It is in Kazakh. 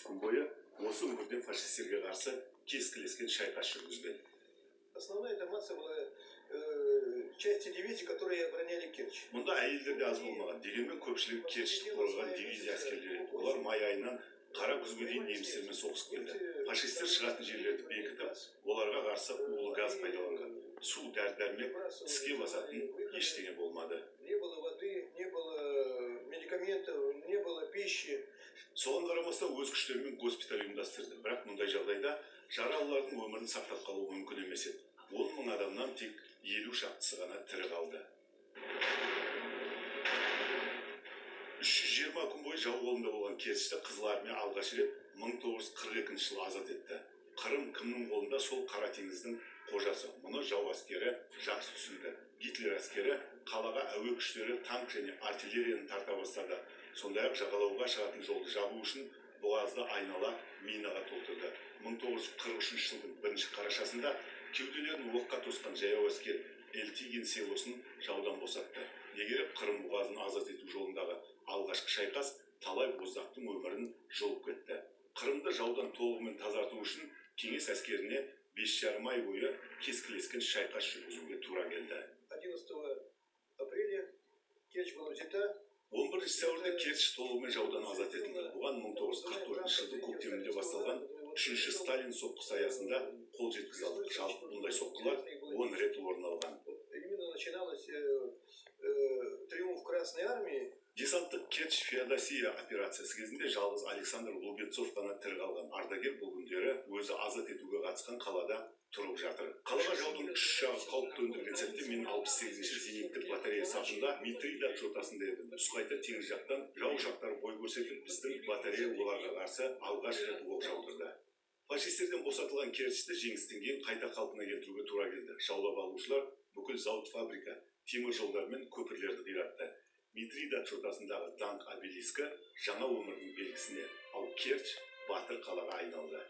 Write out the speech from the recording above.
күн бойы осы өңірде фашистерге қарсы кескілескен шайқас жүргізген. Основная эта масса была части дивизии, которые обороняли Керчь. Мұнда әйелдер де аз болмаған, дегенмен көпшілігі Керчьті қорғаған дивизия әскерлері еді. Олар май айынан қара күзге дейін немістермен соғысып келді. Фашистер шығатын жерлерді бекітіп, оларға қарсы улы газ пайдаланған. Су, дәрі-дәрмек, тіске басатын ештеңе болмады. Не было воды, не было медикаментов, не было пищи. Соған қарамастан өз күштерімен госпиталь ұйымдастырды. Бірақ мұндай жағдайда жаралылардың өмірін сақтап қалу мүмкін емес еді. 10 мың адамнан тек 50 шақтысы ғана тірі қалды. 320 күн бойы жау қолында болған Керчьті Қызыл армия алғаш рет 1942 жылы азат етті. Қырым кімнің қолында? Сол Қара теңіздің қожасы. Мұны жау әскері жақсы түсінді. Гитлер әскері қалаға әуе күштері, танк және артиллерияны тарта бастады. Сондай-ақ жағалауға шығатын жолды жабу үшін бұғазды айнала минаға толтырды. 1943 жылдың 1 қарашасында кеуделерін оққа тосқан жаяу әскер Эльтигин селосын жаудан босатты. Егер Қырым бұғазын азат ету жолындағы алғашқы шайқас талай боздақтың өмірін жұлып кетті. Қырымды жаудан толығымен тазарту үшін кеңес әскеріне 5,5 ай бойы кескілескен шайқас жүргізуге тура келді. 11 апреля Керчь была взята. 11 сәуірде Керчь толығымен жаудан азат етілді. Бұған 1944 жылдың көктемінде басталған 3-ші Сталин соққысы аясында қол жеткізе алдық. Жалпы бұндай соққылар 10 рет орын алған. Именно начиналась триумф Красной армии. Десанттық Керчь Феодосия операциясы кезінде жалғыз Александр Лубецов қана тірі қалған. Ардагер бұл күндері өзі азат етуге қатысқан қалада тұрып жатыр. Қалаға жаудың күш жағы қауіп төндірген сәтте мен 68-ші зениттік батарея сапында Митридат жотасында едім. Түсқайта теңіз жақтан жау ұшақтары бой көрсетіп, біздің батарея оларға қарсы алғаш рет оқ жаудырды. Фашистерден босатылған Керчьті жеңістен кейін қайта қалпына келтіруге тура келді. Жаулап алушылар бүкіл зауыт, фабрика, темір жолдар мен көпірлерді қиратты. Митридат жотасындағы даңқ обелискі жаңа өмірдің белгісіне, ал Керчь батыр қалаға айналды.